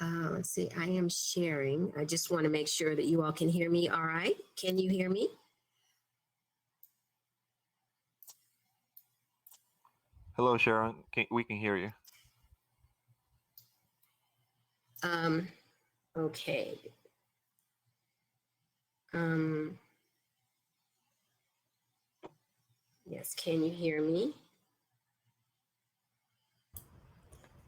Let's see, I am sharing. I just want to make sure that you all can hear me. All right. Can you hear me? Hello, Sharon. We can hear you. Okay. Yes, can you hear me?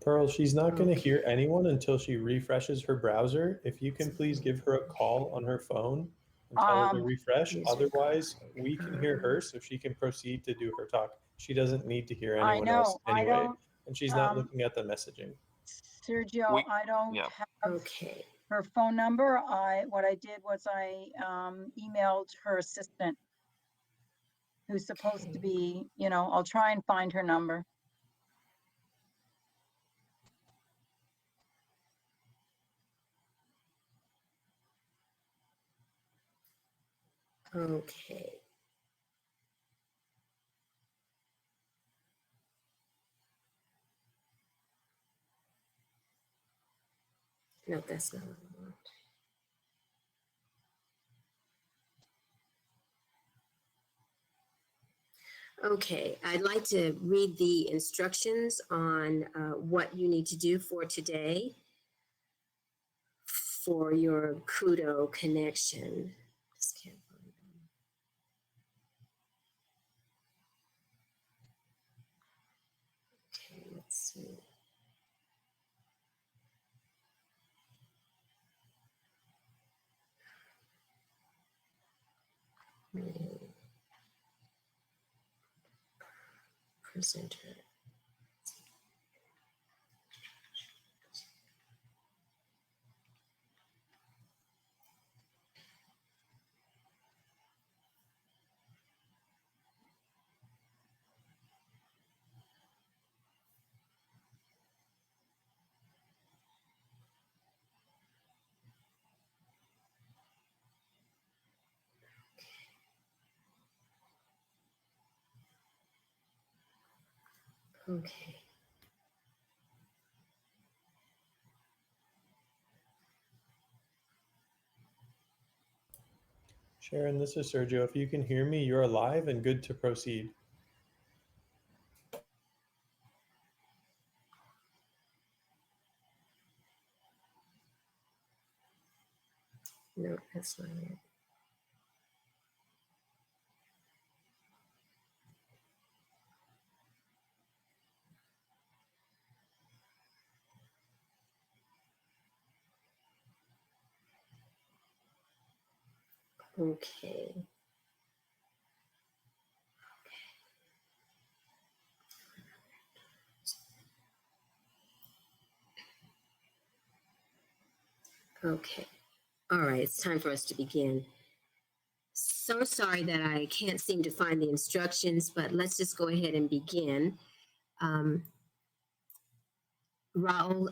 Pearl, she's not going to hear anyone until she refreshes her browser. If you can please give her a call on her phone and tell her to refresh. Otherwise, we can hear her so she can proceed to do her talk. She doesn't need to hear anyone else anyway. And she's not looking at the messaging. Sergio, I don't have her phone number. What I did was I emailed her assistant, who's supposed to be, I'll try and find her number. Okay. No, that's not what I want. Okay, I'd like to read the instructions on what you need to do for today for your Kudo connection. Just can't find them. Okay, let's see. Presenter. Okay. Sharon, this is Sergio. If you can hear me, you're live and good to proceed. No, that's not it. Okay. Okay. All right, it's time for us to begin. So sorry that I can't seem to find the instructions, but let's just go ahead and begin. Raul,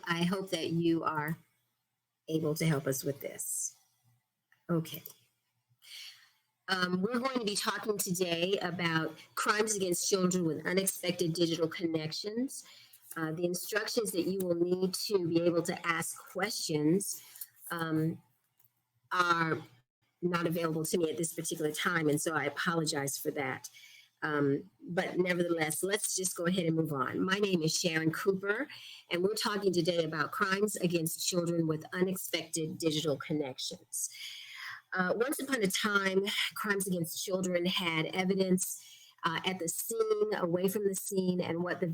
I hope that you are able to help us with this. Okay. We're going to be talking today about crimes against children with unexpected digital connections. The instructions that you will need to be able to ask questions are not available to me at this particular time, and so I apologize for that. But nevertheless, let's just go ahead and move on. My name is Sharon Cooper, and we're talking today about crimes against children with unexpected digital connections. Once upon a time, crimes against children had evidence at the scene, away from the scene, and what the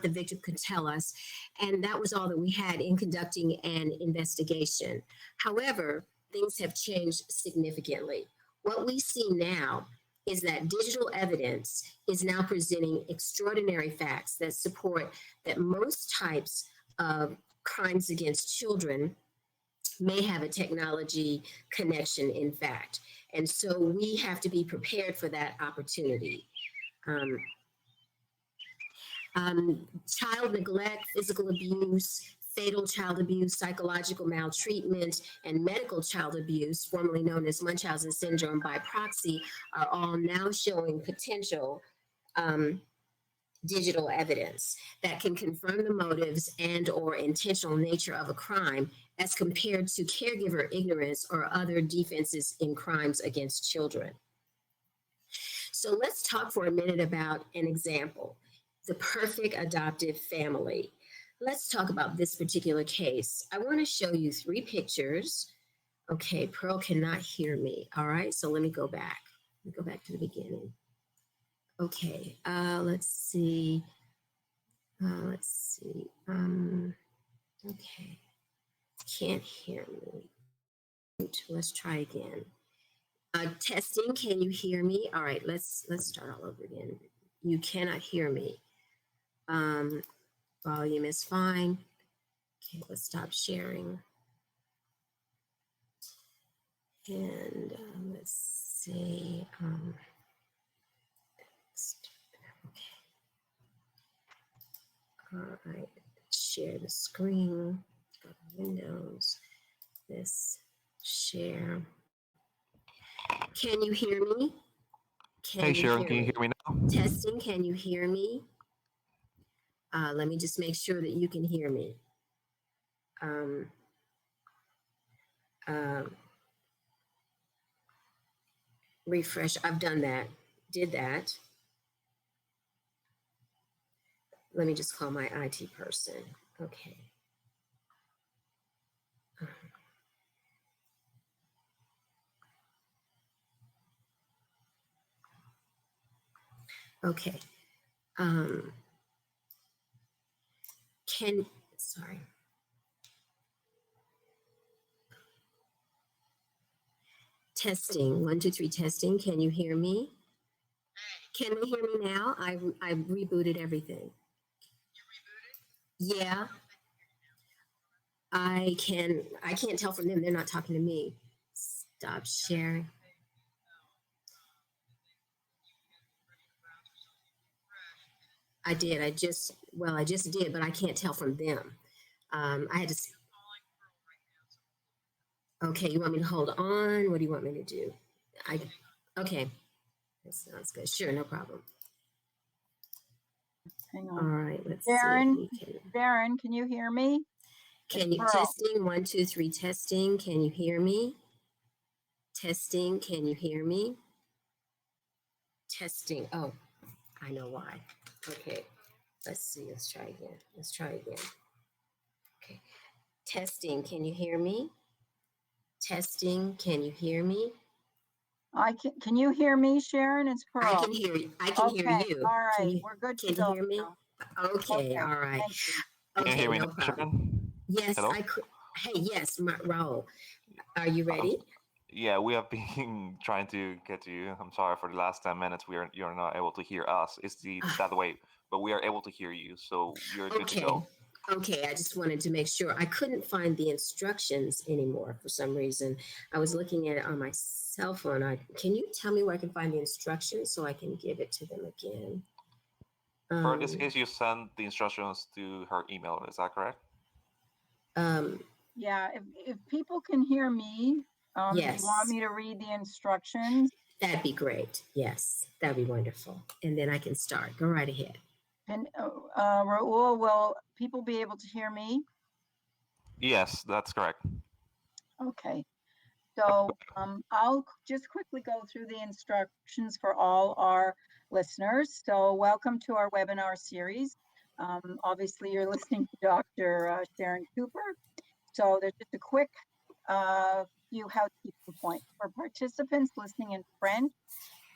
victim could tell us. And that was all that we had in conducting an investigation. However, things have changed significantly. What we see now is that digital evidence is now presenting extraordinary facts that support that most types of crimes against children may have a technology connection, in fact. And so we have to be prepared for that opportunity. Child neglect, physical abuse, fatal child abuse, psychological maltreatment, and medical child abuse, formerly known as Munchausen syndrome by proxy, are all now showing potential digital evidence that can confirm the motives and or intentional nature of a crime as compared to caregiver ignorance or other defenses in crimes against children. So let's talk for a minute about an example, the perfect adoptive family. Let's talk about this particular case. I want to show you 3 pictures. Okay, Pearl cannot hear me. All right, so let me go back. Let me go back to the beginning. Okay, let's see. Okay, can't hear me. Let's try again. Testing, can you hear me? All right, let's start all over again. You cannot hear me. Volume is fine. Okay, let's stop sharing. And let's see. Okay. All right, share the screen. Go to Windows. This share. Can you hear me? Hey, Sharon, can you hear me now? Testing, can you hear me? Let me just make sure that you can hear me. Refresh, I've done that, did that. Let me just call my IT person. Okay. Okay. Sorry. Testing, 1, 2, 3, testing. Can you hear me? Can they hear me now? I rebooted everything. Yeah. I can't tell from them. They're not talking to me. Stop sharing. I did. I just did, but I can't tell from them. I had to. Okay, you want me to hold on? What do you want me to do? Okay. That sounds good. Sure, no problem. Hang on. All right, let's Sharon, see. Sharon, can you hear me? Can you testing 1, 2, 3 testing? Can you hear me? Testing, can you hear me? Testing. Oh, I know why. Okay, let's see. Let's try again. Okay, testing. Can you hear me? Testing. Can you hear me? Can you hear me, Sharon? It's Pearl. I can hear you. I can hear you. All right, we're good to go. Can you hear me? Okay, all right. Can you hear me no now, problem. Sharon? Yes, Hello? I could. Hey, yes, Raul. Are you ready? Yeah, we have been trying to get to you. I'm sorry for the last 10 minutes. You're not able to hear us. It's that way, but we are able to hear you, so you're good to go. Okay, I just wanted to make sure. I couldn't find the instructions anymore for some reason. I was looking at it on my cell phone. Can you tell me where I can find the instructions so I can give it to them again? For this case, you send the instructions to her email. Is that correct? Yeah, if people can hear me, yes. Do you want me to read the instructions? That'd be great. Yes, that'd be wonderful. And then I can start. Go right ahead. And Raul, will people be able to hear me? Yes, that's correct. Okay. So I'll just quickly go through the instructions for all our listeners. So welcome to our webinar series. Obviously, you're listening to Dr. Sharon Cooper. So there's just a quick few housekeeping points. For participants listening in French,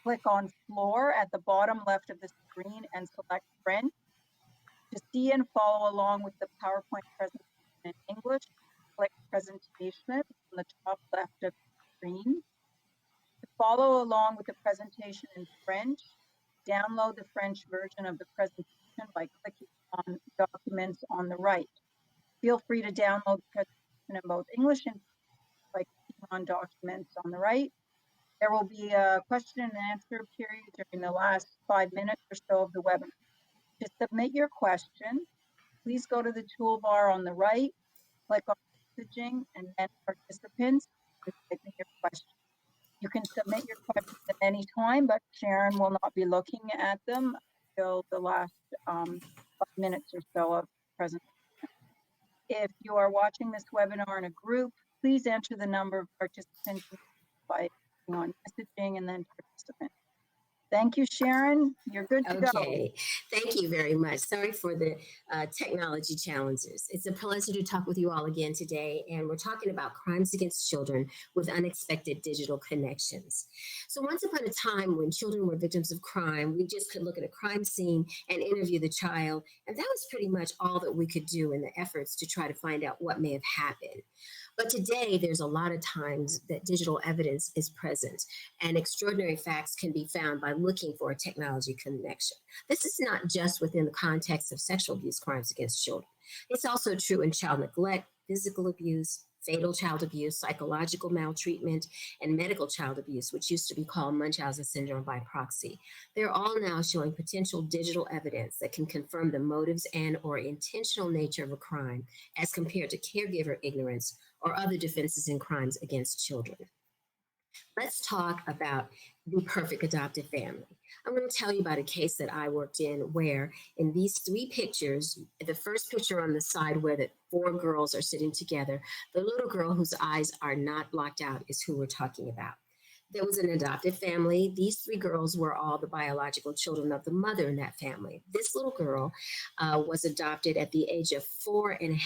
click on floor at the bottom left of the screen and select French. To see and follow along with the PowerPoint presentation in English, click presentation on the top left of the screen. To follow along with the presentation in French, download the French version of the presentation by clicking on documents on the right. Feel free to download the presentation in both English and by clicking on documents on the right. There will be a question and answer period during the last 5 minutes or so of the webinar. To submit your question, please go to the toolbar on the right, click on messaging, and then participants, and type in your question. You can submit your questions at any time, but Sharon will not be looking at them until the last 5 minutes or so of presentation. If you are watching this webinar in a group, please enter the number of participants by clicking on messaging and then participant. Thank you, Sharon. You're good to go. Okay, thank you very much. Sorry for the technology challenges. It's a pleasure to talk with you all again today, and we're talking about crimes against children with unexpected digital connections. So once upon a time when children were victims of crime, we just could look at a crime scene and interview the child, and that was pretty much all that we could do in the efforts to try to find out what may have happened. But today, there's a lot of times that digital evidence is present, and extraordinary facts can be found by looking for a technology connection. This is not just within the context of sexual abuse crimes against children. It's also true in child neglect, physical abuse, fatal child abuse, psychological maltreatment, and medical child abuse, which used to be called Munchausen syndrome by proxy. They're all now showing potential digital evidence that can confirm the motives and or intentional nature of a crime as compared to caregiver ignorance or other defenses in crimes against children. Let's talk about the perfect adoptive family. I'm going to tell you about a case that I worked in where in these 3 pictures, the first picture on the side where the 4 girls are sitting together, the little girl whose eyes are not blocked out is who we're talking about. There was an adoptive family. These 3 girls were all the biological children of the mother in that family. This little girl was adopted at the age of 4.5.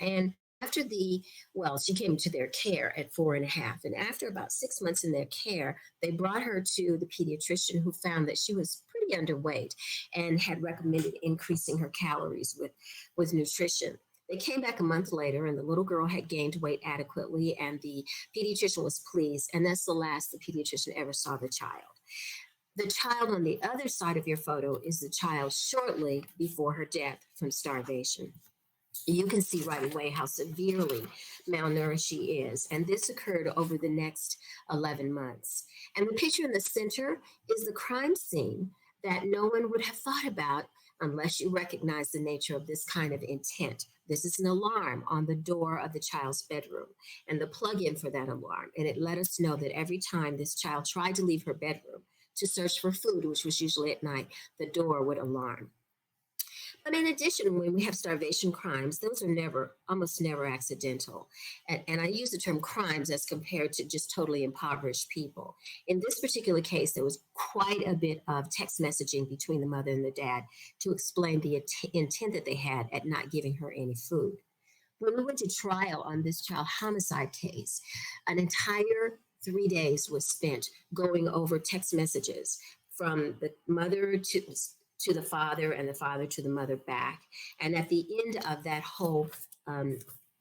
And after she came to their care at 4.5. And after about 6 months in their care, they brought her to the pediatrician who found that she was pretty underweight and had recommended increasing her calories with nutrition. They came back a month later and the little girl had gained weight adequately and the pediatrician was pleased. And that's the last the pediatrician ever saw the child. The child on the other side of your photo is the child shortly before her death from starvation. You can see right away how severely malnourished she is. And this occurred over the next 11 months. And the picture in the center is the crime scene that no one would have thought about unless you recognize the nature of this kind of intent. This is an alarm on the door of the child's bedroom and the plug-in for that alarm. And it let us know that every time this child tried to leave her bedroom to search for food, which was usually at night, the door would alarm. But in addition, when we have starvation crimes, those are almost never accidental. And I use the term crimes as compared to just totally impoverished people. In this particular case, there was quite a bit of text messaging between the mother and the dad to explain the intent that they had at not giving her any food. When we went to trial on this child homicide case, an entire 3 days was spent going over text messages from the mother to the father and the father to the mother back. And at the end of that whole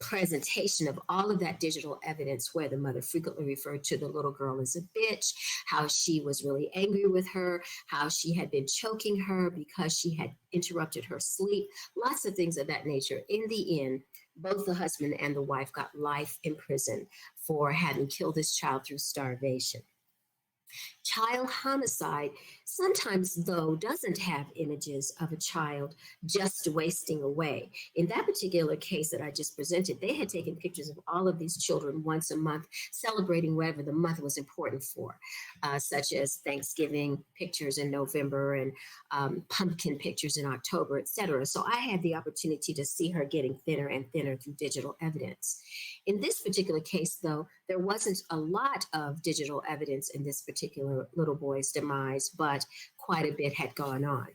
presentation of all of that digital evidence where the mother frequently referred to the little girl as a bitch, how she was really angry with her, how she had been choking her because she had interrupted her sleep, lots of things of that nature. In the end, both the husband and the wife got life in prison for having killed this child through starvation. Child homicide sometimes, though, doesn't have images of a child just wasting away. In that particular case that I just presented, they had taken pictures of all of these children once a month, celebrating whatever the month was important for, such as Thanksgiving pictures in November and pumpkin pictures in October, etc. So I had the opportunity to see her getting thinner and thinner through digital evidence. In this particular case, though, there wasn't a lot of digital evidence in this particular little boy's demise, but quite a bit had gone on.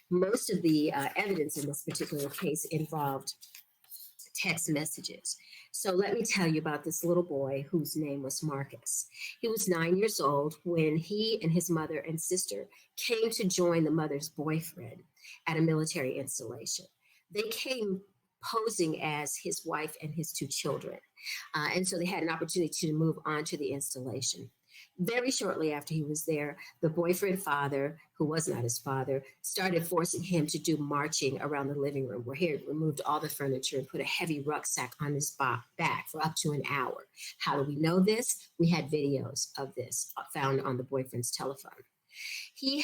Most of the evidence in this particular case involved text messages. So let me tell you about this little boy whose name was Marcus. He was 9 years old when he and his mother and sister came to join the mother's boyfriend at a military installation. They came posing as his wife and his 2 children. And so they had an opportunity to move on to the installation. Very shortly after he was there, the boyfriend father, who was not his father, started forcing him to do marching around the living room where he had removed all the furniture and put a heavy rucksack on his back for up to an hour. How do we know this? We had videos of this found on the boyfriend's telephone. He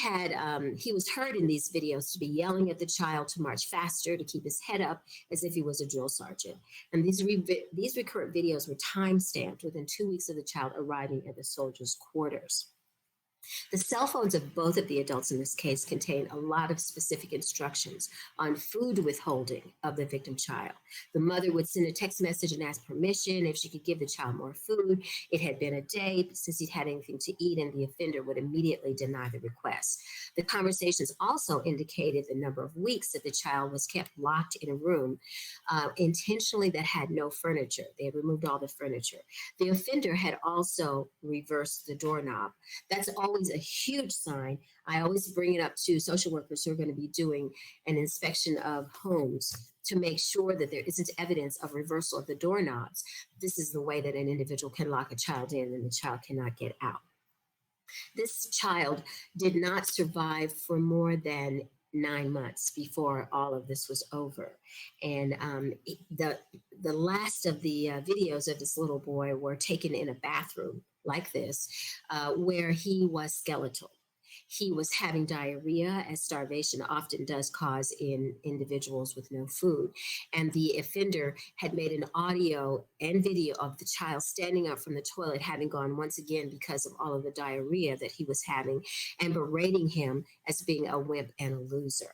was heard in these videos to be yelling at the child to march faster, to keep his head up as if he was a drill sergeant. And these recurrent videos were time-stamped within 2 weeks of the child arriving at the soldiers' quarters. The cell phones of both of the adults in this case contain a lot of specific instructions on food withholding of the victim child. The mother would send a text message and ask permission if she could give the child more food. It had been a day since he'd had anything to eat, and the offender would immediately deny the request. The conversations also indicated the number of weeks that the child was kept locked in a room intentionally that had no furniture. They had removed all the furniture. The offender had also reversed the doorknob. That's always a huge sign. I always bring it up to social workers who are going to be doing an inspection of homes to make sure that there isn't evidence of reversal of the doorknobs. This is the way that an individual can lock a child in and the child cannot get out. This child did not survive for more than 9 months before all of this was over. And the last of the videos of this little boy were taken in a bathroom like this, where he was skeletal. He was having diarrhea, as starvation often does cause in individuals with no food. And the offender had made an audio and video of the child standing up from the toilet, having gone once again because of all of the diarrhea that he was having, and berating him as being a wimp and a loser.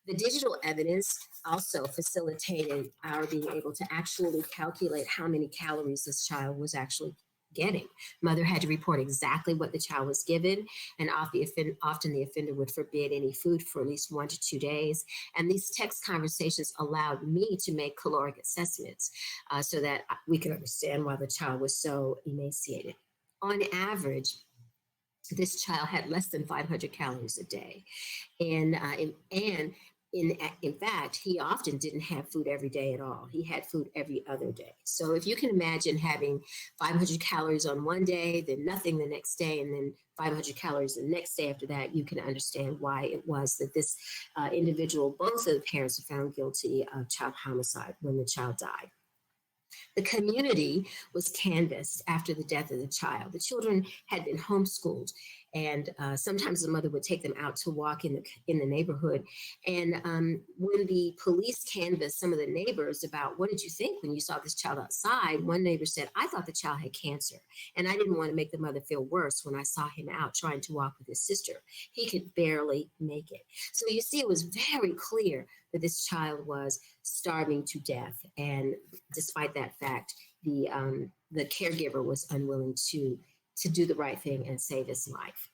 The digital evidence also facilitated our being able to actually calculate how many calories this child was actually getting. Mother had to report exactly what the child was given, and often the offender would forbid any food for at least 1 to 2 days. And these text conversations allowed me to make caloric assessments so that we could understand why the child was so emaciated. On average, this child had less than 500 calories a day. And in fact, he often didn't have food every day at all. He had food every other day. So if you can imagine having 500 calories on one day, then nothing the next day, and then 500 calories the next day after that, you can understand why it was that this individual, both of the parents were found guilty of child homicide when the child died. The community was canvassed after the death of the child. The children had been homeschooled, and sometimes the mother would take them out to walk in the neighborhood. And when the police canvassed some of the neighbors about what did you think when you saw this child outside, one neighbor said, "I thought the child had cancer, and I didn't want to make the mother feel worse when I saw him out trying to walk with his sister. He could barely make it." So you see, it was very clear that this child was starving to death. And despite that fact, the caregiver was unwilling to do the right thing and save his life.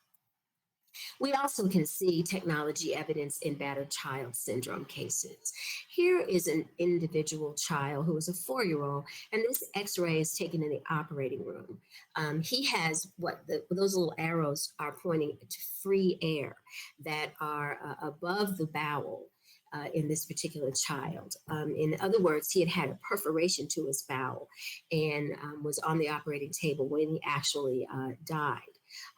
We also can see technology evidence in battered child syndrome cases. Here is an individual child who is a 4-year-old, and this x-ray is taken in the operating room. He has those little arrows are pointing to free air that are above the bowel. In this particular child. In other words, he had a perforation to his bowel and was on the operating table when he actually died.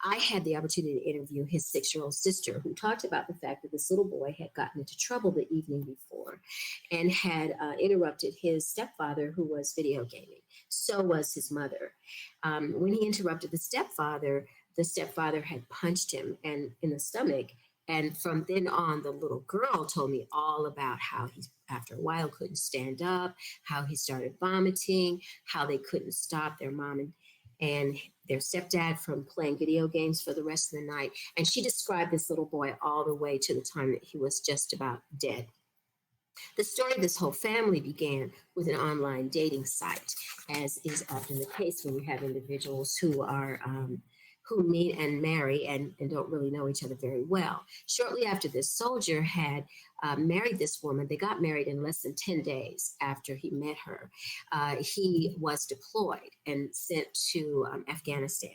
I had the opportunity to interview his 6-year-old sister, who talked about the fact that this little boy had gotten into trouble the evening before and had interrupted his stepfather, who was video gaming. So was his mother. When he interrupted the stepfather had punched him and in the stomach. And from then on, the little girl told me all about how he, after a while, couldn't stand up, how he started vomiting, how they couldn't stop their mom and their stepdad from playing video games for the rest of the night. And she described this little boy all the way to the time that he was just about dead. The story of this whole family began with an online dating site, as is often the case when you have individuals who are who meet and marry and don't really know each other very well. Shortly after this soldier had married this woman, they got married in less than 10 days after he met her. He was deployed and sent to Afghanistan.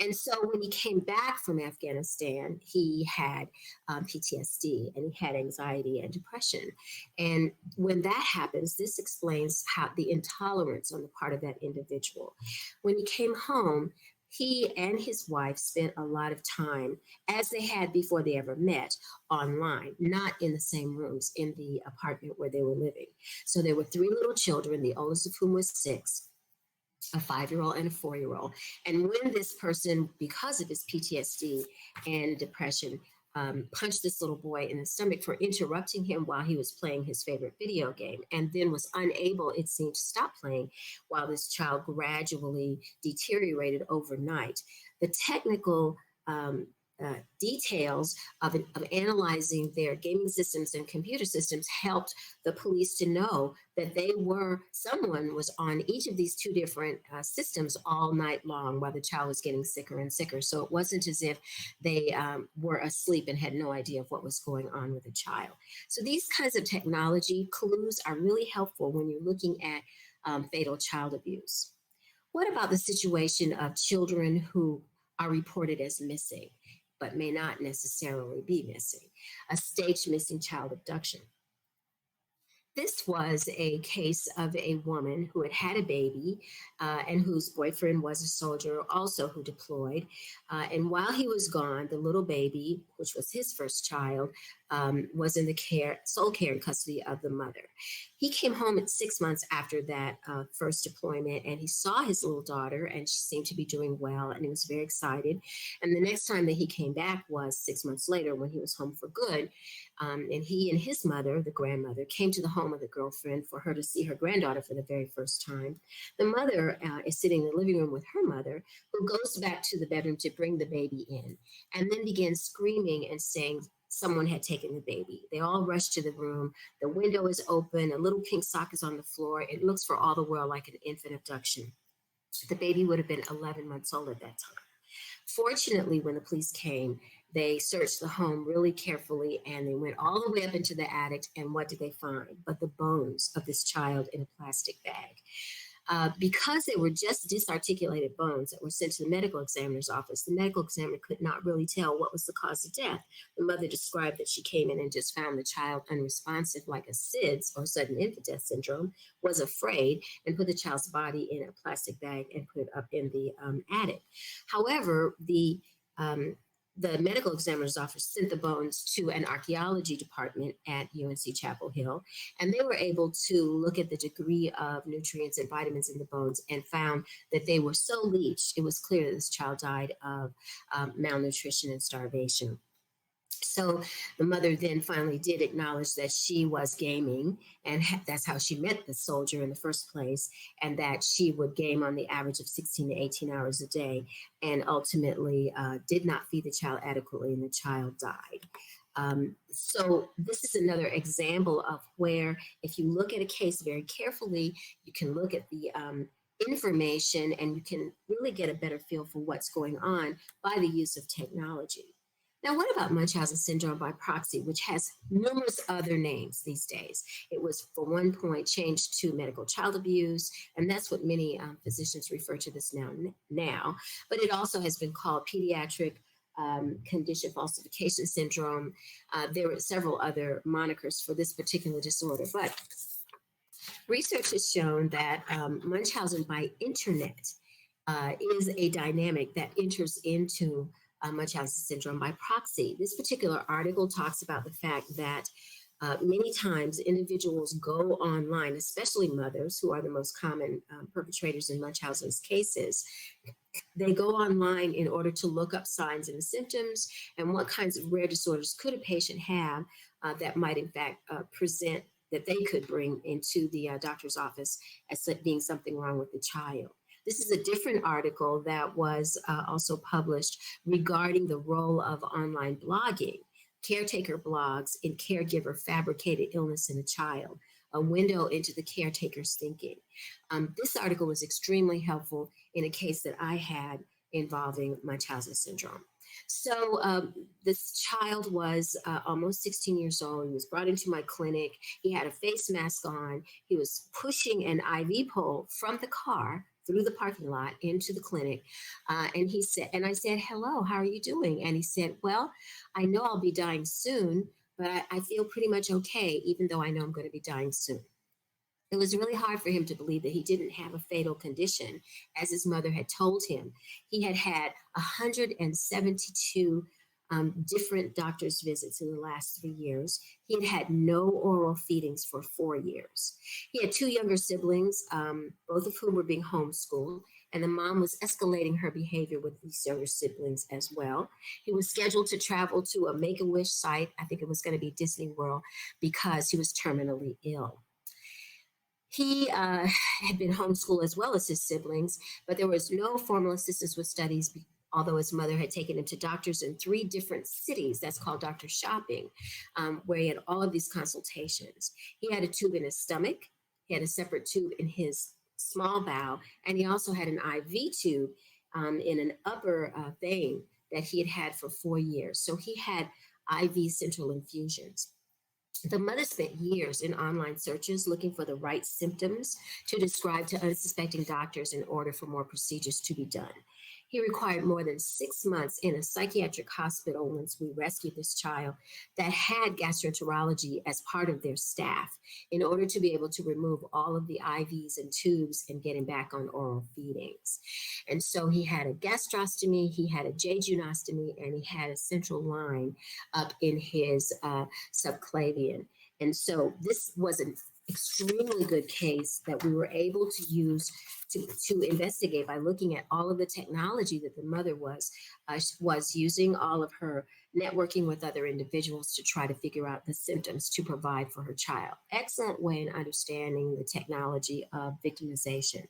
And so when he came back from Afghanistan, he had PTSD and he had anxiety and depression. And when that happens, this explains how the intolerance on the part of that individual. When he came home, he and his wife spent a lot of time, as they had before they ever met, online, not in the same rooms in the apartment where they were living. So there were 3 little children, the oldest of whom was 6, a 5-year-old and a 4-year-old. And when this person, because of his PTSD and depression, punched this little boy in the stomach for interrupting him while he was playing his favorite video game, and then was unable, it seemed, to stop playing while this child gradually deteriorated overnight. The technical details of analyzing their gaming systems and computer systems helped the police to know that someone was on each of these two different systems all night long while the child was getting sicker and sicker. So it wasn't as if they were asleep and had no idea of what was going on with the child. So these kinds of technology clues are really helpful when you're looking at fatal child abuse. What about the situation of children who are reported as missing, but may not necessarily be missing? A staged missing child abduction. This was a case of a woman who had had a baby and whose boyfriend was a soldier also who deployed. And while he was gone, the little baby, which was his first child, was in the sole care and custody of the mother. He came home at 6 months after that first deployment, and he saw his little daughter, and she seemed to be doing well, and he was very excited. And the next time that he came back was 6 months later when he was home for good. And he and his mother, the grandmother, came to the home of the girlfriend for her to see her granddaughter for the very first time. The mother is sitting in the living room with her mother, who goes back to the bedroom to bring the baby in, and then begins screaming and saying someone had taken the baby. They all rush to the room. The window is open. A little pink sock is on the floor. It looks for all the world like an infant abduction. The baby would have been 11 months old at that time. Fortunately, when the police came, they searched the home really carefully, and they went all the way up into the attic, and what did they find? But the bones of this child in a plastic bag. Because they were just disarticulated bones that were sent to the medical examiner's office, the medical examiner could not really tell what was the cause of death. The mother described that she came in and just found the child unresponsive, like a SIDS, or sudden infant death syndrome, was afraid, and put the child's body in a plastic bag and put it up in the attic. However, the medical examiner's office sent the bones to an archaeology department at UNC Chapel Hill, and they were able to look at the degree of nutrients and vitamins in the bones and found that they were so leached, it was clear that this child died of malnutrition and starvation. So the mother then finally did acknowledge that she was gaming, and that's how she met the soldier in the first place, and that she would game on the average of 16 to 18 hours a day, and ultimately did not feed the child adequately, and the child died. So this is another example of where, if you look at a case very carefully, you can look at the information, and you can really get a better feel for what's going on by the use of technology. Now, what about Munchausen syndrome by proxy, which has numerous other names these days? It was, for one point, changed to medical child abuse, and that's what many physicians refer to this now. But it also has been called pediatric condition falsification syndrome. There were several other monikers for this particular disorder, but research has shown that Munchausen by internet is a dynamic that enters into Munchausen syndrome by proxy. This particular article talks about the fact that many times individuals go online, especially mothers, who are the most common perpetrators in Munchausen's cases. They go online in order to look up signs and symptoms and what kinds of rare disorders could a patient have that might in fact present, that they could bring into the doctor's office as being something wrong with the child. This is a different article that was also published regarding the role of online blogging, caretaker blogs in caregiver fabricated illness in a child, a window into the caretaker's thinking. This article was extremely helpful in a case that I had involving Munchausen syndrome. So this child was almost 16 years old. He was brought into my clinic. He had a face mask on. He was pushing an IV pole from the car through the parking lot into the clinic. And I said, hello, how are you doing? And he said, well, I know I'll be dying soon, but I feel pretty much okay, even though I know I'm going to be dying soon. It was really hard for him to believe that he didn't have a fatal condition, as his mother had told him. He had had 172 different doctor's visits in the last 3 years. He had had no oral feedings for 4 years. He had 2 younger siblings, both of whom were being homeschooled, and the mom was escalating her behavior with these younger siblings as well. He was scheduled to travel to a Make-A-Wish site, I think it was going to be Disney World, because he was terminally ill. He had been homeschooled as well as his siblings, but there was no formal assistance with studies although his mother had taken him to doctors in 3 different cities. That's called doctor shopping, where he had all of these consultations. He had a tube in his stomach. He had a separate tube in his small bowel, and he also had an IV tube in an upper vein that he had had for 4 years. So he had IV central infusions. The mother spent years in online searches looking for the right symptoms to describe to unsuspecting doctors in order for more procedures to be done. He required more than 6 months in a psychiatric hospital once we rescued this child that had gastroenterology as part of their staff in order to be able to remove all of the IVs and tubes and get him back on oral feedings. And so he had a gastrostomy, he had a jejunostomy, and he had a central line up in his subclavian. And so this was an extremely good case that we were able to use to investigate by looking at all of the technology that the mother was using, all of her networking with other individuals to try to figure out the symptoms to provide for her child. Excellent way in understanding the technology of victimization.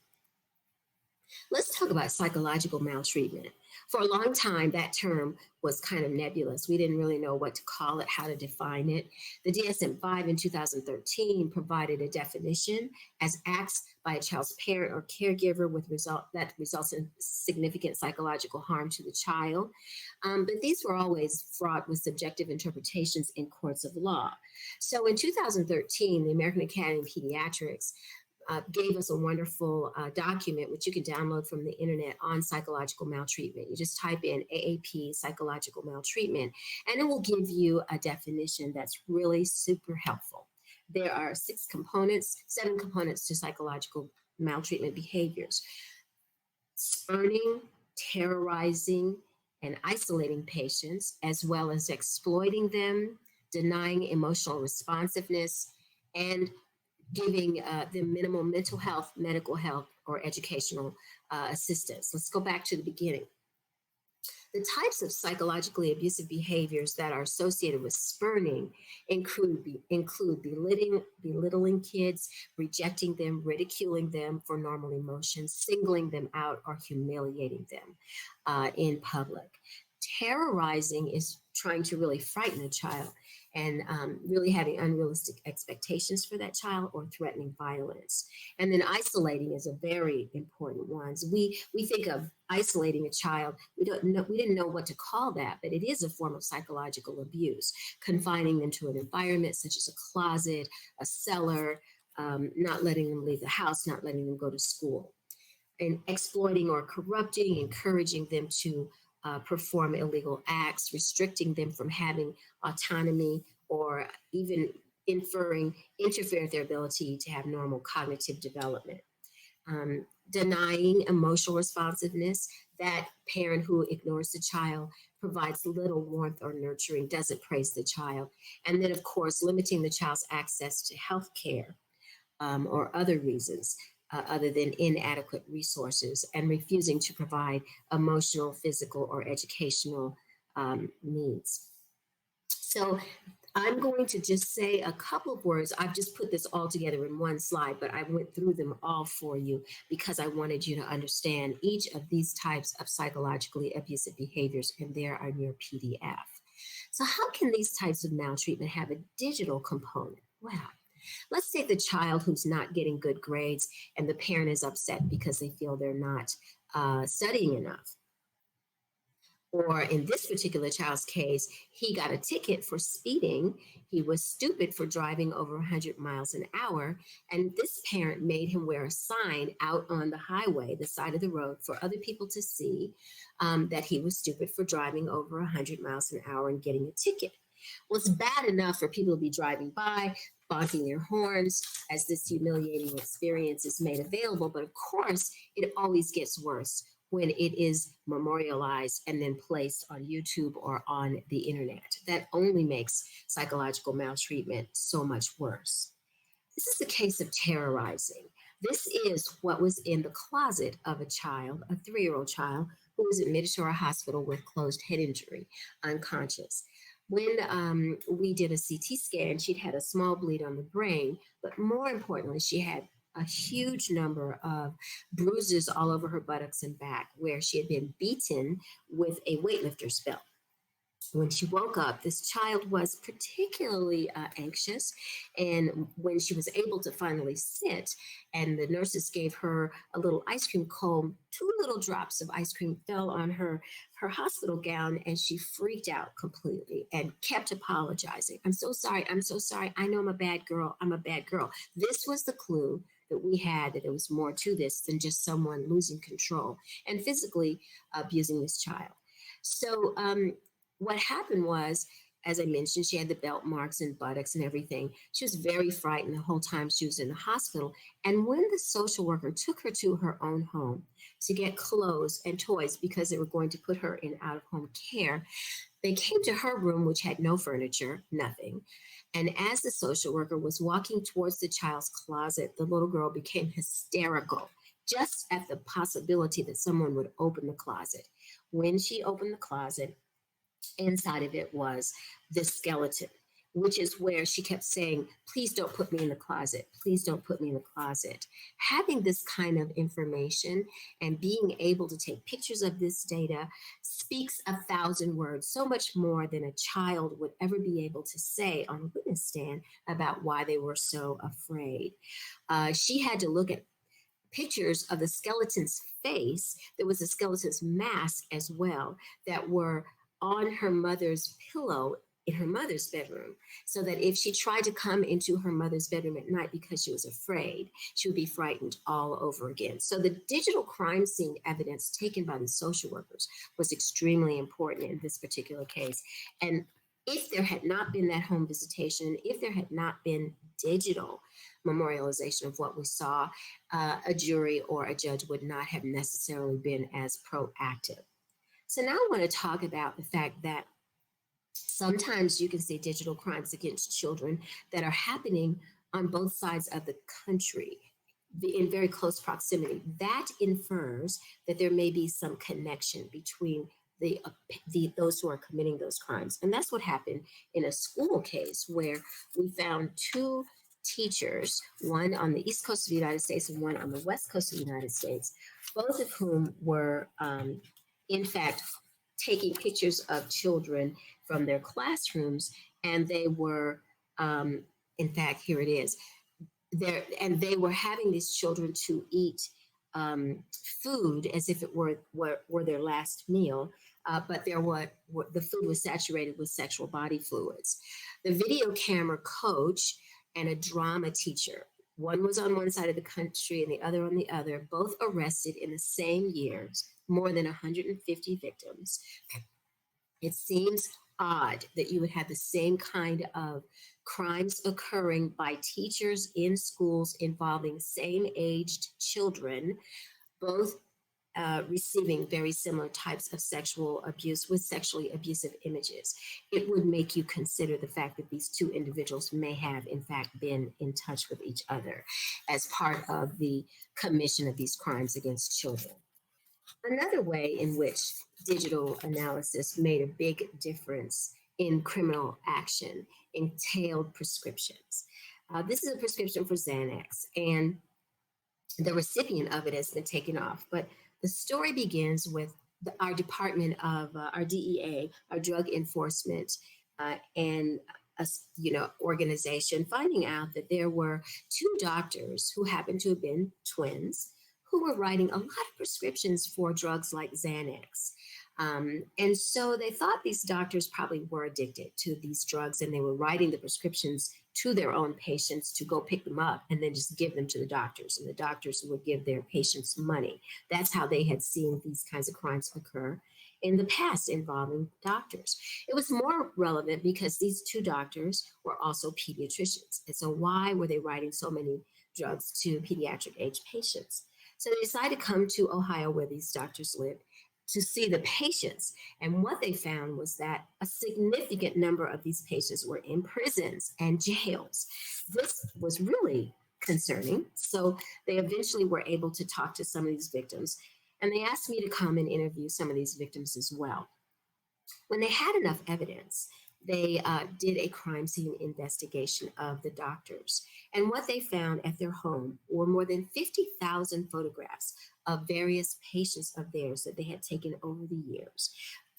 Let's talk about psychological maltreatment. For a long time, that term was kind of nebulous. We didn't really know what to call it, how to define it. The DSM-5 in 2013 provided a definition as acts by a child's parent or caregiver that results in significant psychological harm to the child. But these were always fraught with subjective interpretations in courts of law. So in 2013, the American Academy of Pediatrics gave us a wonderful document, which you can download from the internet, on psychological maltreatment. You just type in AAP, psychological maltreatment, and it will give you a definition that's really super helpful. There are 7 components to psychological maltreatment behaviors: spurning, terrorizing, and isolating patients, as well as exploiting them, denying emotional responsiveness, and giving them minimal mental health, medical health, or educational assistance. Let's go back to the beginning. The types of psychologically abusive behaviors that are associated with spurning include belittling kids, rejecting them, ridiculing them for normal emotions, singling them out, or humiliating them in public. Terrorizing is trying to really frighten a child and really having unrealistic expectations for that child, or threatening violence. And then isolating is a very important one. So we think of isolating a child. We didn't know what to call that, but it is a form of psychological abuse, confining them to an environment such as a closet, a cellar, not letting them leave the house, not letting them go to school, and exploiting or corrupting, encouraging them to perform illegal acts, restricting them from having autonomy, or even interfere with their ability to have normal cognitive development. Denying emotional responsiveness, that parent who ignores the child, provides little warmth or nurturing, doesn't praise the child. And then, of course, limiting the child's access to health care or other reasons other than inadequate resources, and refusing to provide emotional, physical, or educational needs. So I'm going to just say a couple of words. I've just put this all together in one slide, but I went through them all for you because I wanted you to understand each of these types of psychologically abusive behaviors, and they are in your PDF. So how can these types of maltreatment have a digital component? Well, let's take the child who's not getting good grades and the parent is upset because they feel they're not studying enough. Or in this particular child's case, he got a ticket for speeding. He was stupid for driving over 100 miles an hour. And this parent made him wear a sign out on the highway, the side of the road, for other people to see that he was stupid for driving over 100 miles an hour and getting a ticket. Well, it's bad enough for people to be driving by, bonking their horns as this humiliating experience is made available. But of course, it always gets worse when it is memorialized and then placed on YouTube or on the internet. That only makes psychological maltreatment so much worse. This is a case of terrorizing. This is what was in the closet of a child, a 3-year-old child, who was admitted to our hospital with closed head injury, unconscious. When we did a CT scan, she'd had a small bleed on the brain, but more importantly, she had a huge number of bruises all over her buttocks and back where she had been beaten with a weightlifter's belt. When she woke up, this child was particularly anxious. And when she was able to finally sit and the nurses gave her a little ice cream cone, 2 little drops of ice cream fell on her hospital gown, and she freaked out completely and kept apologizing. I'm so sorry. I'm so sorry. I know I'm a bad girl. I'm a bad girl. This was the clue that we had, that there was more to this than just someone losing control and physically abusing this child. So, what happened was, as I mentioned, she had the belt marks and buttocks and everything. She was very frightened the whole time she was in the hospital. And when the social worker took her to her own home to get clothes and toys because they were going to put her in out-of-home care, they came to her room, which had no furniture, nothing. And as the social worker was walking towards the child's closet, the little girl became hysterical just at the possibility that someone would open the closet. When she opened the closet, inside of it was the skeleton, which is where she kept saying, please don't put me in the closet. Please don't put me in the closet. Having this kind of information and being able to take pictures of this data speaks 1,000 words, so much more than a child would ever be able to say on a witness stand about why they were so afraid. She had to look at pictures of the skeleton's face. There was a skeleton's mask as well that were on her mother's pillow in her mother's bedroom, so that if she tried to come into her mother's bedroom at night because she was afraid, she would be frightened all over again. So the digital crime scene evidence taken by the social workers was extremely important in this particular case. And if there had not been that home visitation, if there had not been digital memorialization of what we saw, a jury or a judge would not have necessarily been as proactive. So now I want to talk about the fact that sometimes you can see digital crimes against children that are happening on both sides of the country in very close proximity. That infers that there may be some connection between those who are committing those crimes. And that's what happened in a school case where we found 2 teachers, one on the East Coast of the United States and one on the West Coast of the United States, both of whom were in fact, taking pictures of children from their classrooms, and they were, in fact, here it is, and they were having these children to eat food as if it were their last meal, but the food was saturated with sexual body fluids. The video camera coach and a drama teacher, one was on one side of the country and the other on the other, both arrested in the same years, more than 150 victims. It seems odd that you would have the same kind of crimes occurring by teachers in schools involving same-aged children, both receiving very similar types of sexual abuse with sexually abusive images. It would make you consider the fact that these 2 individuals may have, in fact, been in touch with each other as part of the commission of these crimes against children. Another way in which digital analysis made a big difference in criminal action entailed prescriptions. This is a prescription for Xanax, and the recipient of it has been taken off. But the story begins with our department of our DEA, our Drug Enforcement and organization, finding out that there were 2 doctors who happened to have been twins who were writing a lot of prescriptions for drugs like Xanax. And so they thought these doctors probably were addicted to these drugs, and they were writing the prescriptions to their own patients to go pick them up and then just give them to the doctors, and the doctors would give their patients money. That's how they had seen these kinds of crimes occur in the past involving doctors. It was more relevant because these 2 doctors were also pediatricians. And so why were they writing so many drugs to pediatric age patients? So they decided to come to Ohio, where these doctors lived, to see the patients. And what they found was that a significant number of these patients were in prisons and jails. This was really concerning. So they eventually were able to talk to some of these victims, and they asked me to come and interview some of these victims as well. When they had enough evidence, they did a crime scene investigation of the doctors. And what they found at their home were more than 50,000 photographs of various patients of theirs that they had taken over the years.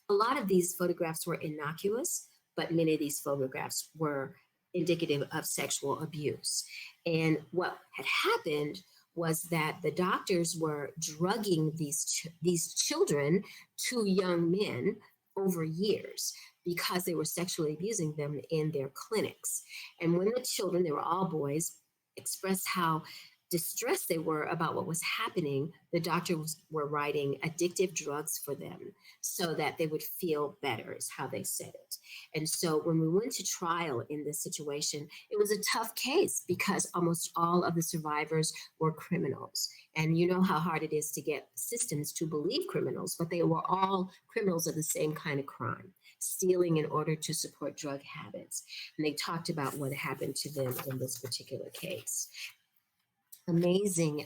A lot of these photographs were innocuous, but many of these photographs were indicative of sexual abuse. And what had happened was that the doctors were drugging these children to young men over years because they were sexually abusing them in their clinics. And when the children, they were all boys, expressed how distressed they were about what was happening, the doctors were writing addictive drugs for them so that they would feel better, is how they said it. And so when we went to trial in this situation, it was a tough case because almost all of the survivors were criminals. And you know how hard it is to get systems to believe criminals, but they were all criminals of the same kind of crime, stealing in order to support drug habits. And they talked about what happened to them in this particular case. Amazing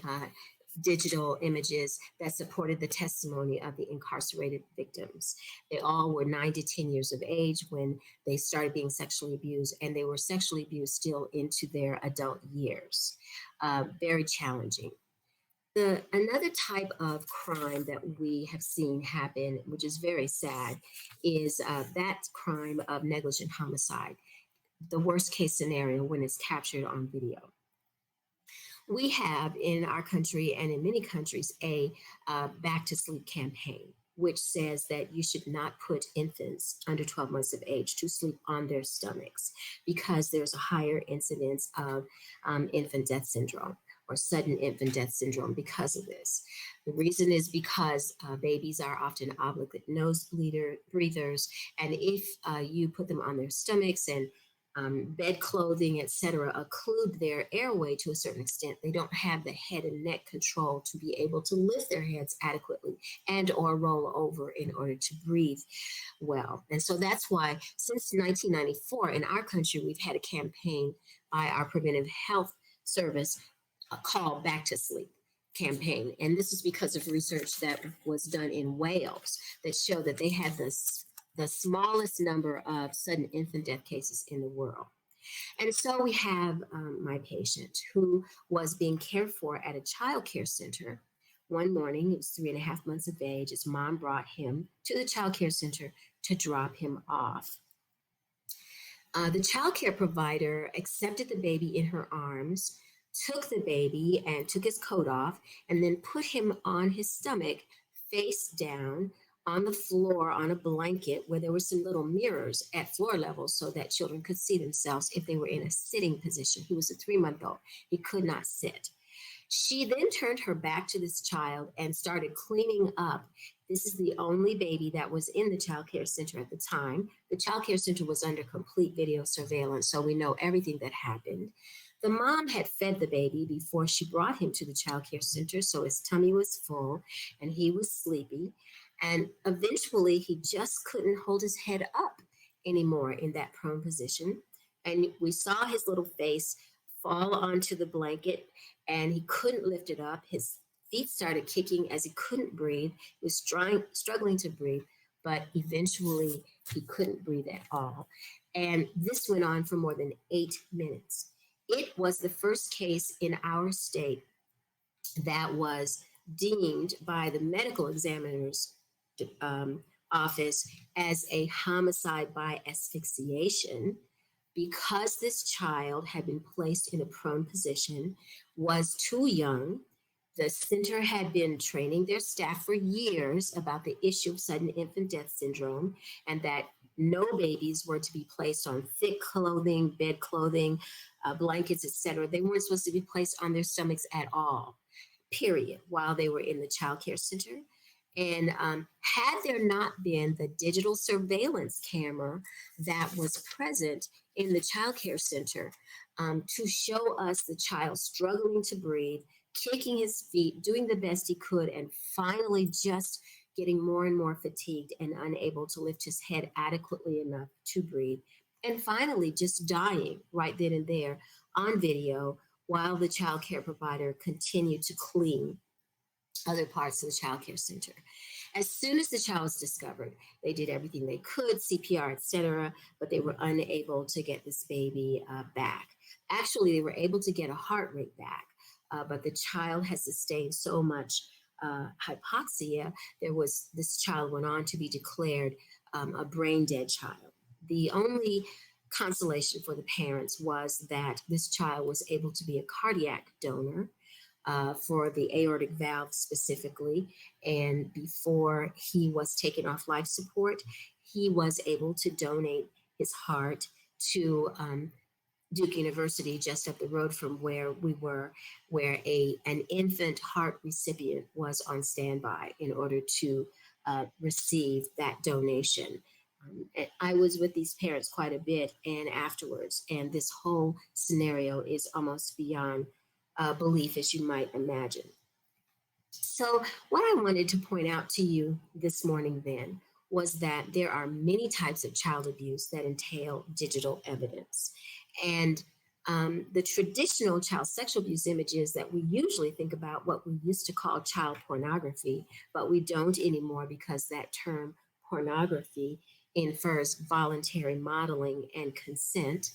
digital images that supported the testimony of the incarcerated victims. They all were 9 to 10 years of age when they started being sexually abused, and they were sexually abused still into their adult years. Very challenging. Another type of crime that we have seen happen, which is very sad, is that crime of negligent homicide, the worst case scenario when it's captured on video. We have in our country and in many countries a back to sleep campaign, which says that you should not put infants under 12 months of age to sleep on their stomachs because there's a higher incidence of infant death syndrome or sudden infant death syndrome because of this. The reason is because babies are often obligate nose breathers, and if you put them on their stomachs and bed clothing, etc., occlude their airway to a certain extent, they don't have the head and neck control to be able to lift their heads adequately and or roll over in order to breathe well. And so that's why since 1994 in our country, we've had a campaign by our preventive health service called Back to Sleep campaign. And this is because of research that was done in Wales that showed that they had the smallest number of sudden infant death cases in the world. And so we have my patient who was being cared for at a childcare center. One morning, he was 3.5 months of age. His mom brought him to the childcare center to drop him off. The childcare provider accepted the baby in her arms, took the baby and took his coat off, and then put him on his stomach, face down, on the floor on a blanket where there were some little mirrors at floor level so that children could see themselves if they were in a sitting position. He was a 3-month-old. He could not sit. She then turned her back to this child and started cleaning up. This is the only baby that was in the child care center at the time. The child care center was under complete video surveillance, so we know everything that happened. The mom had fed the baby before she brought him to the child care center, so his tummy was full and he was sleepy. And eventually he just couldn't hold his head up anymore in that prone position. And we saw his little face fall onto the blanket and he couldn't lift it up. His feet started kicking as he couldn't breathe. He was struggling to breathe, but eventually he couldn't breathe at all. And this went on for more than 8 minutes. It was the first case in our state that was deemed by the medical examiner's office as a homicide by asphyxiation because this child had been placed in a prone position, was too young. The center had been training their staff for years about the issue of sudden infant death syndrome and that no babies were to be placed on thick clothing, bed clothing, blankets, etc. They weren't supposed to be placed on their stomachs at all, period, while they were in the child care center. And had there not been the digital surveillance camera that was present in the child care center to show us the child struggling to breathe, kicking his feet, doing the best he could, and finally just getting more and more fatigued and unable to lift his head adequately enough to breathe, and finally just dying right then and there on video while the child care provider continued to clean other parts of the child care center. As soon as the child was discovered, they did everything they could, CPR, etc., but they were unable to get this baby back. Actually, they were able to get a heart rate back, but the child had sustained so much hypoxia. This child went on to be declared a brain dead child. The only consolation for the parents was that this child was able to be a cardiac donor for the aortic valve specifically. And before he was taken off life support, he was able to donate his heart to Duke University, just up the road from where we were, where an infant heart recipient was on standby in order to receive that donation. And I was with these parents quite a bit and afterwards, and this whole scenario is almost beyond belief, as you might imagine. So what I wanted to point out to you this morning then was that there are many types of child abuse that entail digital evidence. And the traditional child sexual abuse images that we usually think about, what we used to call child pornography, but we don't anymore because that term pornography infers voluntary modeling and consent.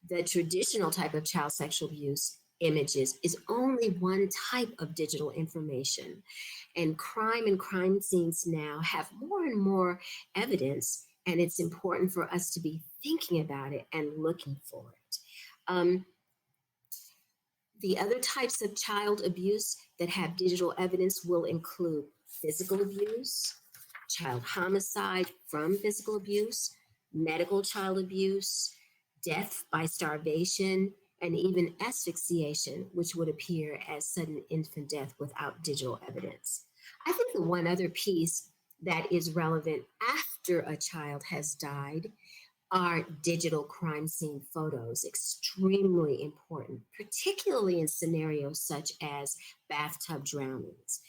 The traditional type of child sexual abuse images is only one type of digital information. And crime scenes now have more and more evidence, and it's important for us to be thinking about it and looking for it. The other types of child abuse that have digital evidence will include physical abuse, child homicide from physical abuse, medical child abuse, death by starvation, and even asphyxiation, which would appear as sudden infant death without digital evidence. I think the one other piece that is relevant after a child has died are digital crime scene photos, extremely important, particularly in scenarios such as bathtub drownings.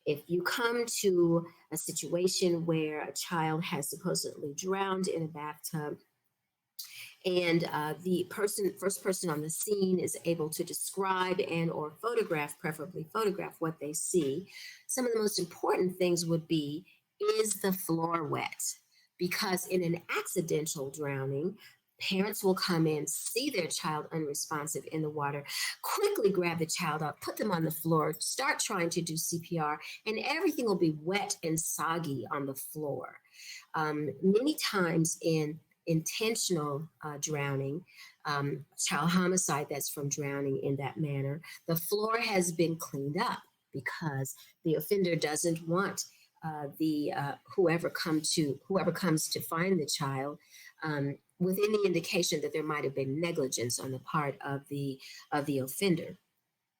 If you come to a situation where a child has supposedly drowned in a bathtub, and the first person on the scene is able to describe and or photograph, preferably photograph what they see, some of the most important things would be, is the floor wet? Because in an accidental drowning, parents will come in, see their child unresponsive in the water, quickly grab the child up, put them on the floor, start trying to do CPR, and everything will be wet and soggy on the floor. Many times in intentional drowning, child homicide that's from drowning in that manner, the floor has been cleaned up because the offender doesn't want whoever comes to find the child with any indication that there might have been negligence on the part of the offender.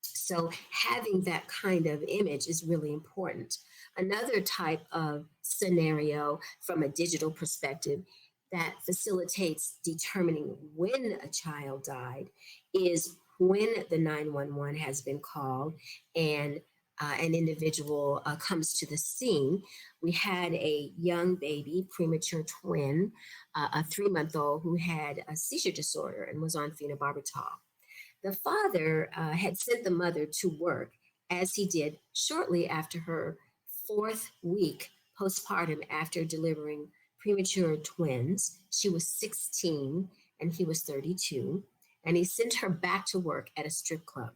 So having that kind of image is really important. Another type of scenario from a digital perspective that facilitates determining when a child died is when the 911 has been called and an individual comes to the scene. We had a young baby, premature twin, a 3-month-old who had a seizure disorder and was on phenobarbital. The father had sent the mother to work, as he did shortly after her 4th week postpartum after delivering premature twins. She was 16 and he was 32, and he sent her back to work at a strip club.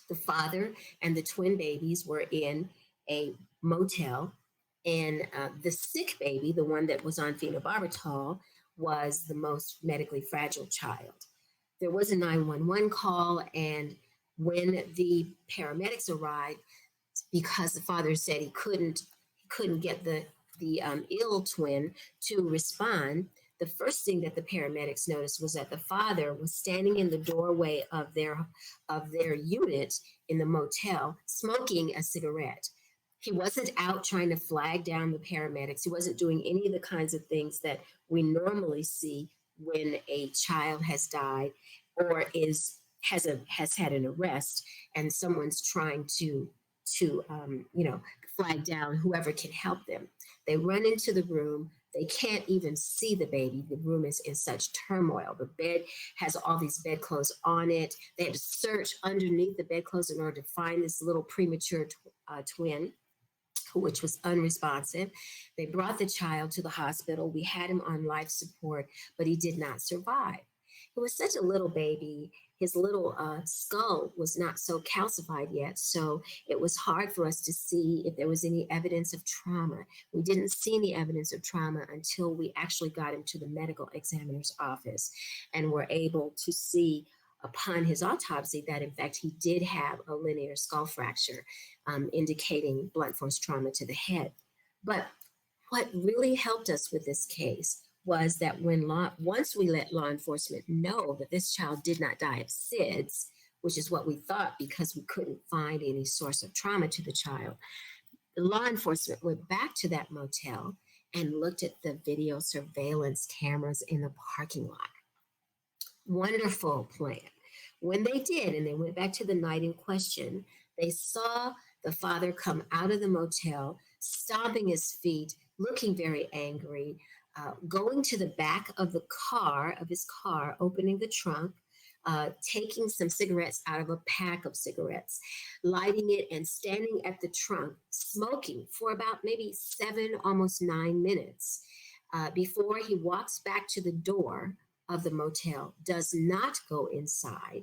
The father and the twin babies were in a motel, and the sick baby, the one that was on phenobarbital, was the most medically fragile child. There was a 911 call, and when the paramedics arrived, because the father said he couldn't get the ill twin to respond, the first thing that the paramedics noticed was that the father was standing in the doorway of their unit in the motel, smoking a cigarette. He wasn't out trying to flag down the paramedics. He wasn't doing any of the kinds of things that we normally see when a child has died or has had an arrest and someone's trying to flag down whoever can help them. They run into the room. They can't even see the baby. The room is in such turmoil. The bed has all these bedclothes on it. They had to search underneath the bedclothes in order to find this little premature twin, which was unresponsive. They brought the child to the hospital. We had him on life support, but he did not survive. He was such a little baby. His little skull was not so calcified yet, so it was hard for us to see if there was any evidence of trauma. We didn't see any evidence of trauma until we actually got him to the medical examiner's office and were able to see upon his autopsy that, in fact, he did have a linear skull fracture, indicating blunt force trauma to the head. But what really helped us with this case was that once we let law enforcement know that this child did not die of SIDS, which is what we thought because we couldn't find any source of trauma to the child, the law enforcement went back to that motel and looked at the video surveillance cameras in the parking lot. Wonderful plan. When they did, and they went back to the night in question, they saw the father come out of the motel, stomping his feet, looking very angry, going to the back of his car, opening the trunk, taking some cigarettes out of a pack of cigarettes, lighting it and standing at the trunk, smoking for about maybe 7, almost 9 minutes before he walks back to the door of the motel, does not go inside,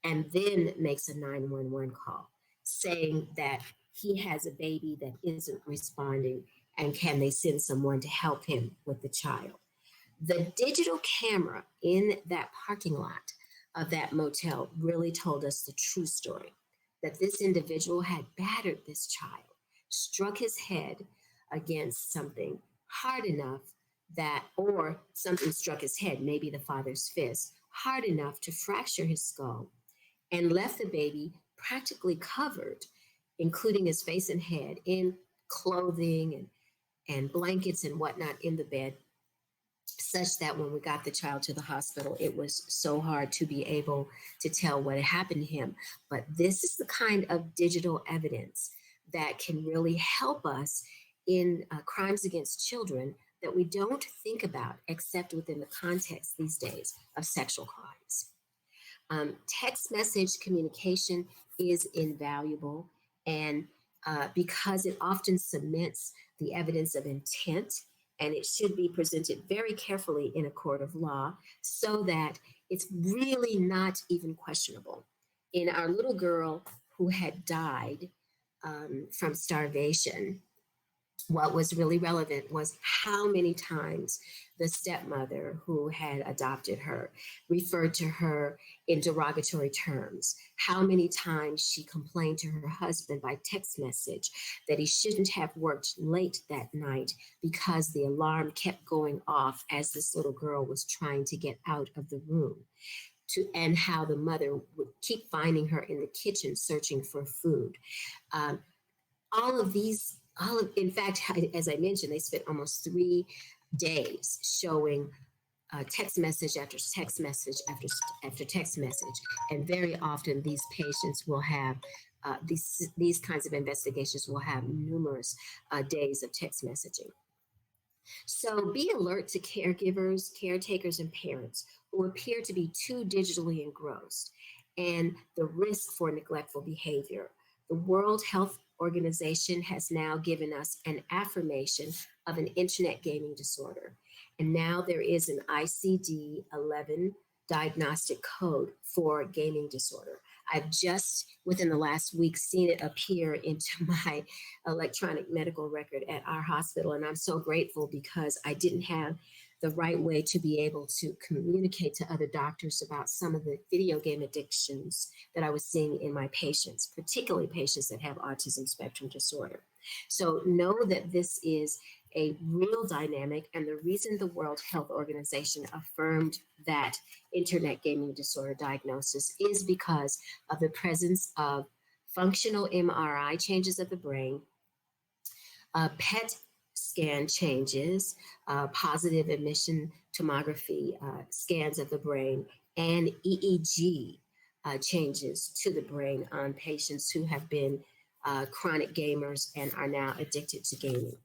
and then makes a 911 call saying that he has a baby that isn't responding and can they send someone to help him with the child. The digital camera in that parking lot of that motel really told us the true story, that this individual had battered this child, struck his head against something hard enough that, or something struck his head, maybe the father's fist, hard enough to fracture his skull, and left the baby practically covered, including his face and head, in clothing and blankets and whatnot in the bed, such that when we got the child to the hospital, it was so hard to be able to tell what had happened to him. But this is the kind of digital evidence that can really help us in crimes against children that we don't think about except within the context these days of sexual crimes. Text message communication is invaluable, and because it often cements the evidence of intent, and it should be presented very carefully in a court of law so that it's really not even questionable. In our little girl who had died from starvation, what was really relevant was how many times the stepmother who had adopted her referred to her in derogatory terms, how many times she complained to her husband by text message that he shouldn't have worked late that night because the alarm kept going off as this little girl was trying to get out of the room, and how the mother would keep finding her in the kitchen searching for food. In fact, as I mentioned, they spent almost 3 days showing text message after text message after text message. And very often these patients will have, these kinds of investigations will have numerous days of text messaging. So be alert to caregivers, caretakers, and parents who appear to be too digitally engrossed and the risk for neglectful behavior. The World Health Organization has now given us an affirmation of an internet gaming disorder. And now there is an ICD-11 diagnostic code for gaming disorder. I've just, within the last week, seen it appear into my electronic medical record at our hospital. And I'm so grateful because I didn't have the right way to be able to communicate to other doctors about some of the video game addictions that I was seeing in my patients, particularly patients that have autism spectrum disorder. So know that this is a real dynamic, and the reason the World Health Organization affirmed that internet gaming disorder diagnosis is because of the presence of functional MRI changes of the brain, PET scan changes, positive emission tomography scans of the brain, and EEG changes to the brain on patients who have been chronic gamers and are now addicted to gaming.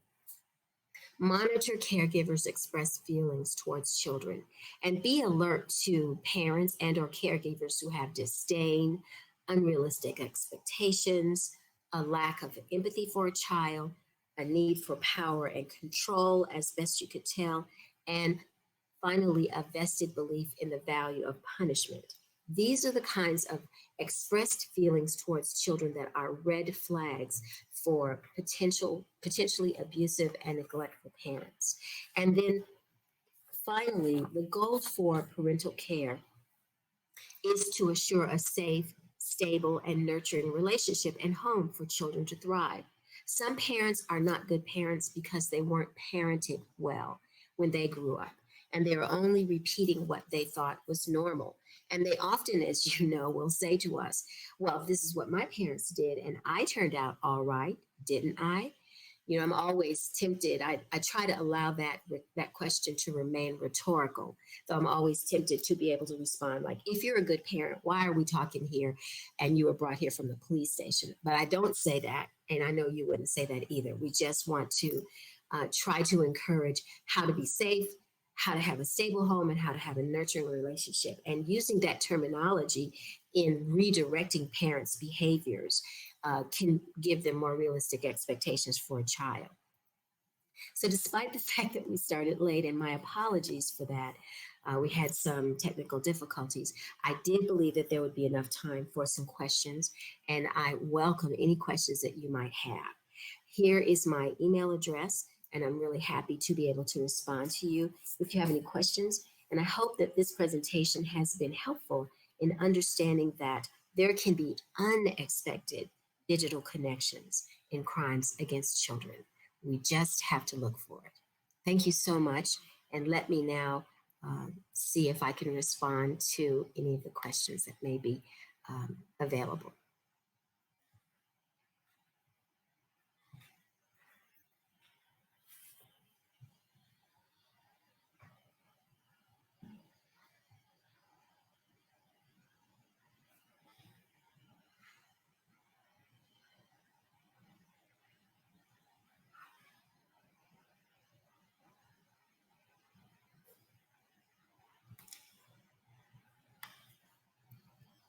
Monitor caregivers' express feelings towards children, and be alert to parents and or caregivers who have disdain, unrealistic expectations, a lack of empathy for a child, a need for power and control, as best you could tell, and finally, a vested belief in the value of punishment. These are the kinds of expressed feelings towards children that are red flags for potentially abusive and neglectful parents. And then finally, the goal for parental care is to assure a safe, stable, and nurturing relationship and home for children to thrive. Some parents are not good parents because they weren't parented well when they grew up, and they were only repeating what they thought was normal. And they often, as you know, will say to us, well, this is what my parents did, and I turned out all right, didn't I? You know, I'm always tempted. I try to allow that question to remain rhetorical. So I'm always tempted to be able to respond like, if you're a good parent, why are we talking here? And you were brought here from the police station. But I don't say that. And I know you wouldn't say that either. We just want to try to encourage how to be safe, how to have a stable home, and how to have a nurturing relationship. And using that terminology in redirecting parents' behaviors can give them more realistic expectations for a child. So despite the fact that we started late, and my apologies for that, we had some technical difficulties, I did believe that there would be enough time for some questions, and I welcome any questions that you might have. Here is my email address, and I'm really happy to be able to respond to you if you have any questions. And I hope that this presentation has been helpful in understanding that there can be unexpected digital connections in crimes against children. We just have to look for it. Thank you so much. And let me now see if I can respond to any of the questions that may be available.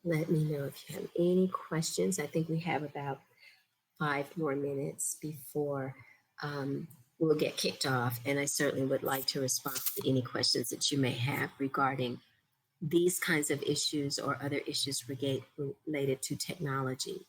Let me know if you have any questions. I think we have about 5 more minutes before we'll get kicked off. And I certainly would like to respond to any questions that you may have regarding these kinds of issues or other issues related to technology.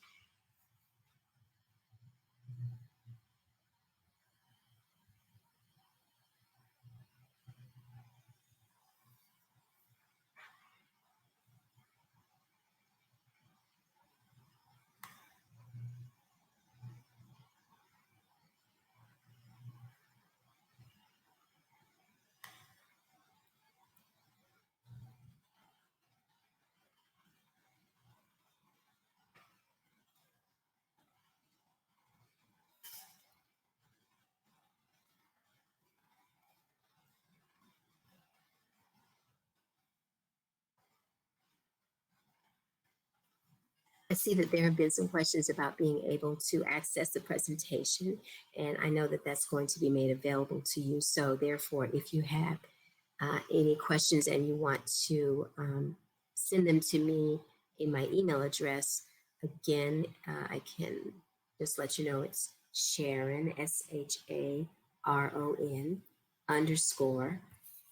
I see that there have been some questions about being able to access the presentation, and I know that that's going to be made available to you. So therefore, if you have any questions and you want to send them to me in my email address, again, I can just let you know it's Sharon, SHARON _ Cooper,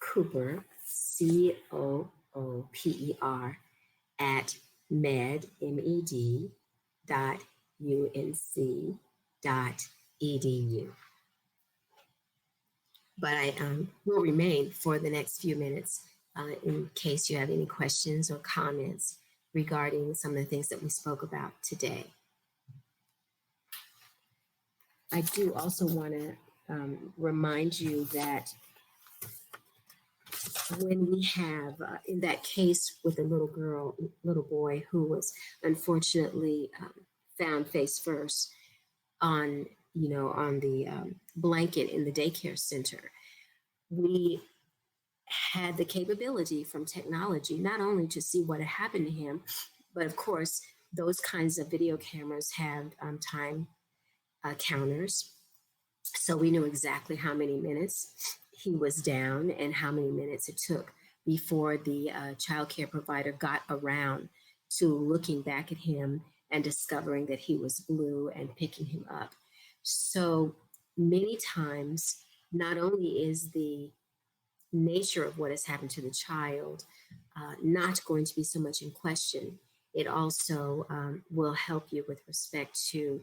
COOPER @med.unc.edu. But I will remain for the next few minutes in case you have any questions or comments regarding some of the things that we spoke about today. I do also want to remind you that when we have, in that case with a little boy who was unfortunately found face first on the blanket in the daycare center, we had the capability from technology not only to see what had happened to him, but of course, those kinds of video cameras have time counters. So we knew exactly how many minutes he was down and how many minutes it took before the childcare provider got around to looking back at him and discovering that he was blue and picking him up. So many times, not only is the nature of what has happened to the child not going to be so much in question, it also will help you with respect to,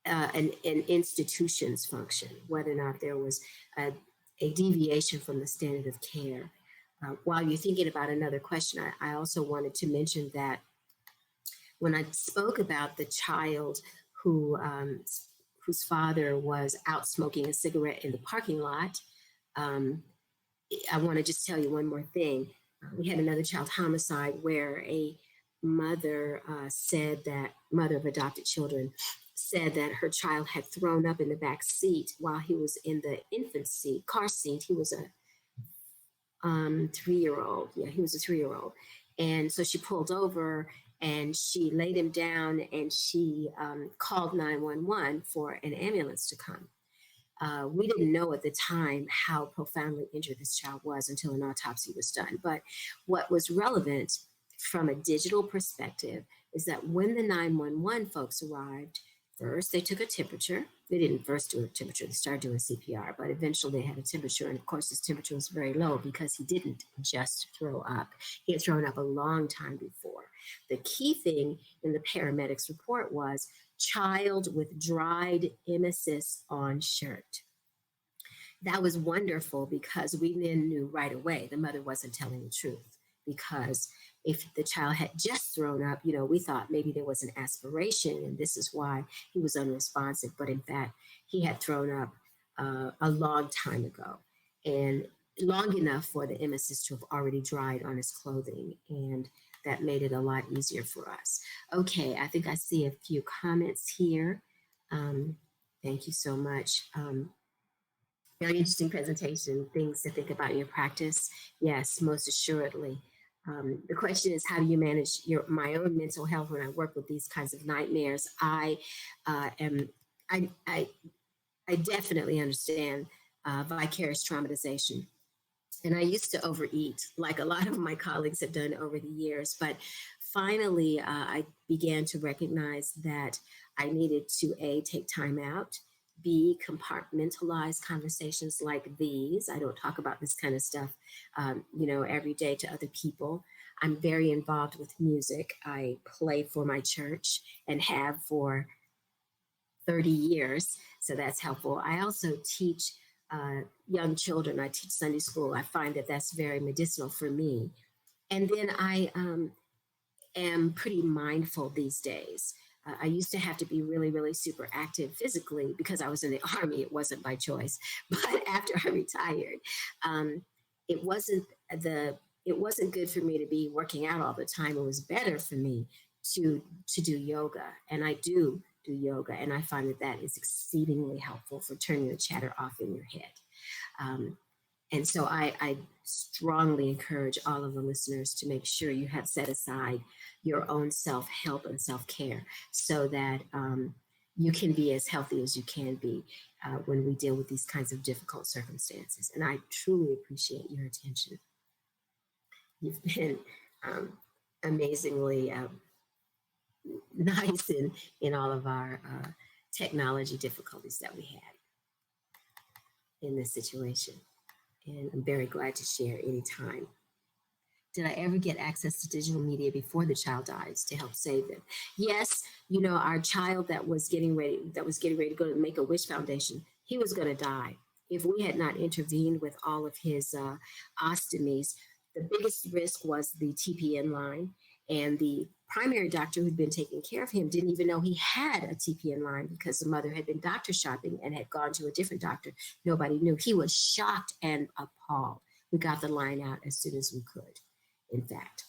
an institution's function, whether or not there was a deviation from the standard of care. While you're thinking about another question, I also wanted to mention that when I spoke about the child who whose father was out smoking a cigarette in the parking lot, I want to just tell you one more thing. We had another child homicide where a mother mother of adopted children said that her child had thrown up in the back seat while he was in the car seat. He was a 3-year-old. Yeah, he was a 3-year-old. And so she pulled over and she laid him down and she called 911 for an ambulance to come. We didn't know at the time how profoundly injured this child was until an autopsy was done. But what was relevant from a digital perspective is that when the 911 folks arrived, first they took a temperature. They didn't first do a temperature, they started doing CPR, but eventually they had a temperature. And of course, his temperature was very low because he didn't just throw up. He had thrown up a long time before. The key thing in the paramedics' report was child with dried emesis on shirt. That was wonderful because we then knew right away the mother wasn't telling the truth, because if the child had just thrown up, we thought maybe there was an aspiration and this is why he was unresponsive. But in fact, he had thrown up a long time ago, and long enough for the emesis to have already dried on his clothing. And that made it a lot easier for us. Okay, I think I see a few comments here. Thank you so much. Very interesting presentation, things to think about in your practice. Yes, most assuredly. The question is, how do you manage my own mental health when I work with these kinds of nightmares? I definitely understand vicarious traumatization. And I used to overeat, like a lot of my colleagues have done over the years. But finally, I began to recognize that I needed to, A, take time out, B, compartmentalize conversations like these. I don't talk about this kind of stuff, every day to other people. I'm very involved with music. I play for my church and have for 30 years, so that's helpful. I also teach young children. I teach Sunday school. I find that that's very medicinal for me. And then I am pretty mindful these days. I used to have to be really, really super active physically because I was in the Army. It wasn't by choice. But after I retired, it wasn't good for me to be working out all the time. It was better for me to do yoga. And I do yoga. And I find that is exceedingly helpful for turning the chatter off in your head. And so I strongly encourage all of the listeners to make sure you have set aside your own self-help and self-care so that you can be as healthy as you can be when we deal with these kinds of difficult circumstances. And I truly appreciate your attention. You've been amazingly nice in all of our technology difficulties that we had in this situation. And I'm very glad to share anytime. Did I ever get access to digital media before the child dies to help save them? Yes, our child that was getting ready to go to Make-A-Wish Foundation, he was going to die. If we had not intervened with all of his ostomies, the biggest risk was the TPN line. And the primary doctor who'd been taking care of him didn't even know he had a TPN line because the mother had been doctor shopping and had gone to a different doctor. Nobody knew. He was shocked and appalled. We got the line out as soon as we could, in fact.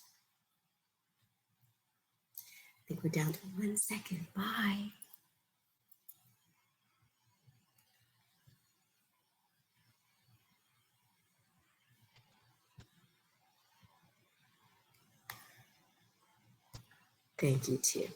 I think we're down to 1 second. Bye. Thank you, too.